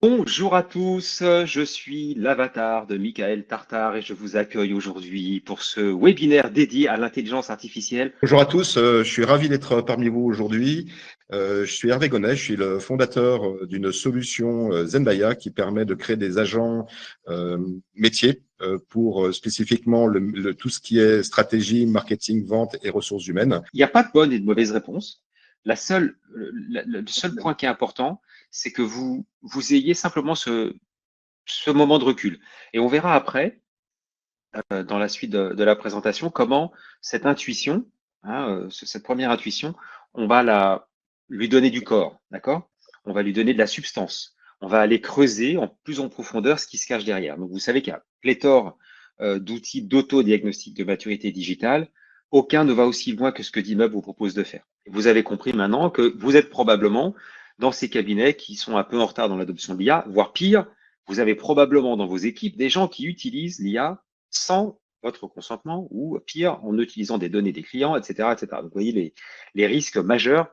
Bonjour à tous, je suis l'avatar de Michael Tartare et je vous accueille aujourd'hui pour ce webinaire dédié à l'intelligence artificielle. Bonjour à tous, je suis ravi d'être parmi vous aujourd'hui. Je suis Hervé Gonnet, je suis le fondateur d'une solution Zenmaya qui permet de créer des agents métiers pour spécifiquement tout ce qui est stratégie, marketing, vente et ressources humaines. Il n'y a pas de bonne et de mauvaise réponse. Le seul point qui est important, c'est que vous ayez simplement ce moment de recul. Et on verra après, dans la suite de la présentation, comment cette intuition, cette première intuition, on va lui donner du corps, d'accord? On va lui donner de la substance. On va aller creuser en plus en profondeur ce qui se cache derrière. Donc, vous savez qu'il y a pléthore d'outils d'auto-diagnostic de maturité digitale. Aucun ne va aussi loin que ce que Dimub vous propose de faire. Vous avez compris maintenant que vous êtes probablement dans ces cabinets qui sont un peu en retard dans l'adoption de l'IA, voire pire, vous avez probablement dans vos équipes des gens qui utilisent l'IA sans votre consentement ou pire, en utilisant des données des clients, etc. etc. Donc, vous voyez les risques majeurs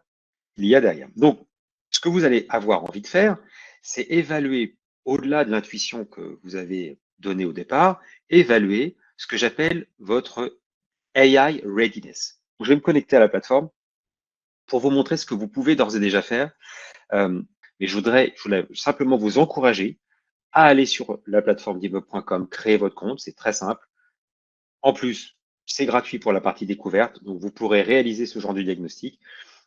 qu'il y a derrière. Donc, ce que vous allez avoir envie de faire, c'est évaluer, au-delà de l'intuition que vous avez donnée au départ, évaluer ce que j'appelle votre AI readiness. Je vais me connecter à la plateforme pour vous montrer ce que vous pouvez d'ores et déjà faire. Mais je voulais simplement vous encourager à aller sur la plateforme dimub.com, créer votre compte, c'est très simple. En plus, c'est gratuit pour la partie découverte, donc vous pourrez réaliser ce genre de diagnostic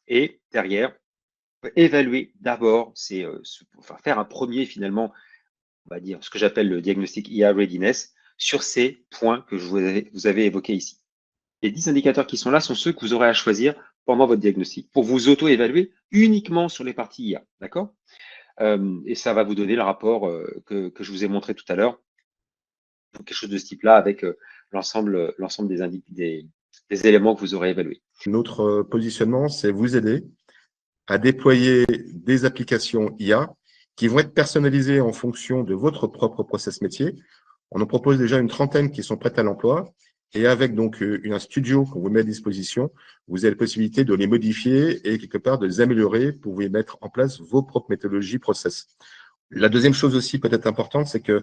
et derrière, évaluer d'abord, faire un premier finalement, on va dire, ce que j'appelle le diagnostic IA Readiness sur ces points que vous avez évoqués ici. Les 10 indicateurs qui sont là sont ceux que vous aurez à choisir pendant votre diagnostic pour vous auto-évaluer uniquement sur les parties IA, d'accord? Et ça va vous donner le rapport que je vous ai montré tout à l'heure, quelque chose de ce type-là avec l'ensemble des éléments que vous aurez évalués. Notre positionnement, c'est vous aider à déployer des applications IA qui vont être personnalisées en fonction de votre propre process métier. On en propose déjà une trentaine qui sont prêtes à l'emploi. Et avec donc un studio qu'on vous met à disposition, vous avez la possibilité de les modifier et quelque part de les améliorer pour vous mettre en place vos propres méthodologies process. La deuxième chose aussi peut-être importante, c'est que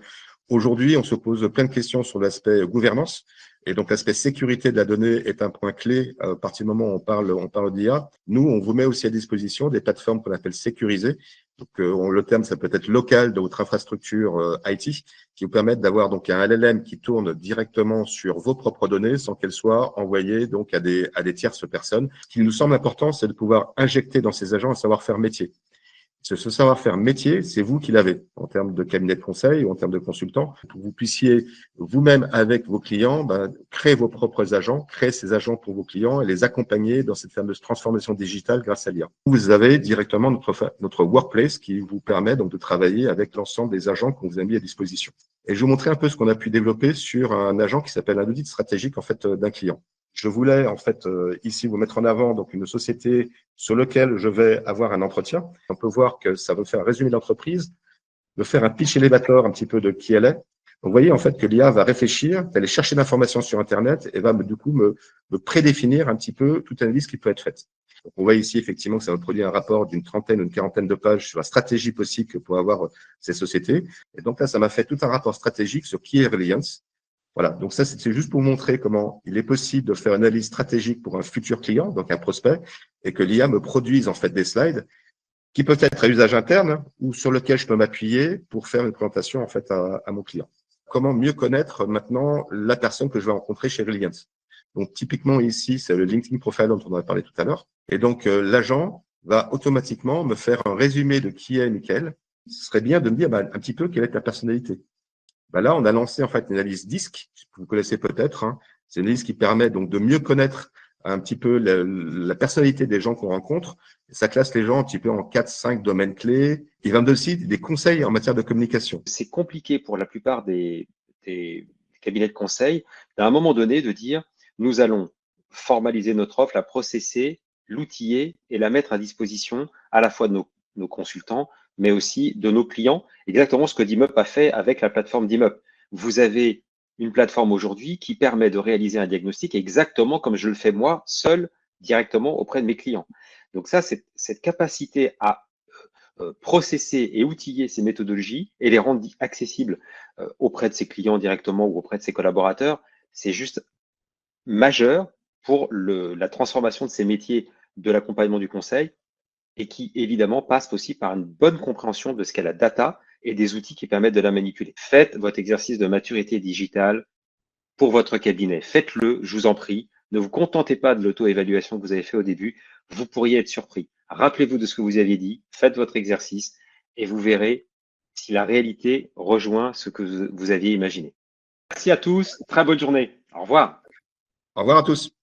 aujourd'hui, on se pose plein de questions sur l'aspect gouvernance. Et donc, l'aspect sécurité de la donnée est un point clé à partir du moment où on parle d'IA. Nous, on vous met aussi à disposition des plateformes qu'on appelle sécurisées. Donc, le terme, ça peut être local de votre infrastructure IT, qui vous permettent d'avoir donc un LLM qui tourne directement sur vos propres données sans qu'elles soient envoyées donc à des tierces personnes. Ce qui nous semble important, c'est de pouvoir injecter dans ces agents un savoir-faire métier. Ce savoir-faire métier, c'est vous qui l'avez en termes de cabinet de conseil ou en termes de consultant, pour que vous puissiez vous-même avec vos clients créer vos propres agents, créer ces agents pour vos clients et les accompagner dans cette fameuse transformation digitale grâce à l'IA. Vous avez directement notre workplace qui vous permet donc de travailler avec l'ensemble des agents qu'on vous a mis à disposition. Et je vais vous montrer un peu ce qu'on a pu développer sur un agent qui s'appelle un audit stratégique en fait d'un client. Je voulais en fait ici vous mettre en avant donc une société sur laquelle je vais avoir un entretien. On peut voir que ça veut faire un résumé d'entreprise, de faire un pitch elevator un petit peu de qui elle est. Vous voyez en fait que l'IA va réfléchir, aller chercher l'information sur Internet et va du coup me prédéfinir un petit peu toute analyse qui peut être faite. Donc, on voit ici effectivement que ça va produire un rapport d'une trentaine ou une quarantaine de pages sur la stratégie possible pour avoir ces sociétés. Et donc là, ça m'a fait tout un rapport stratégique sur qui est Reliance. Voilà, donc ça, c'est juste pour montrer comment il est possible de faire une analyse stratégique pour un futur client, donc un prospect, et que l'IA me produise en fait des slides qui peuvent être à usage interne ou sur lequel je peux m'appuyer pour faire une présentation en fait à mon client. Comment mieux connaître maintenant la personne que je vais rencontrer chez Reliance. Donc typiquement ici, c'est le LinkedIn profile dont on a parlé tout à l'heure. Et donc l'agent va automatiquement me faire un résumé de qui est Michael. Ce serait bien de me dire un petit peu quelle est ta personnalité. Là, on a lancé en fait une analyse DISC, que vous connaissez peut-être. Hein. C'est une analyse qui permet donc de mieux connaître un petit peu la personnalité des gens qu'on rencontre. Ça classe les gens un petit peu en 4-5 domaines clés. Il va me donner aussi des conseils en matière de communication. C'est compliqué pour la plupart des cabinets de conseil, à un moment donné, de dire nous allons formaliser notre offre, la processer, l'outiller et la mettre à disposition à la fois de nos consultants, mais aussi de nos clients. Exactement ce que Dimup a fait avec la plateforme Dimup. Vous avez une plateforme aujourd'hui qui permet de réaliser un diagnostic exactement comme je le fais moi, seul, directement auprès de mes clients. Donc ça, cette capacité à processer et outiller ces méthodologies et les rendre accessibles auprès de ses clients directement ou auprès de ses collaborateurs, c'est juste majeur pour la transformation de ces métiers de l'accompagnement du conseil et qui, évidemment, passe aussi par une bonne compréhension de ce qu'est la data et des outils qui permettent de la manipuler. Faites votre exercice de maturité digitale pour votre cabinet. Faites-le, je vous en prie. Ne vous contentez pas de l'auto-évaluation que vous avez fait au début. Vous pourriez être surpris. Rappelez-vous de ce que vous aviez dit, faites votre exercice et vous verrez si la réalité rejoint ce que vous aviez imaginé. Merci à tous. Très bonne journée. Au revoir. Au revoir à tous.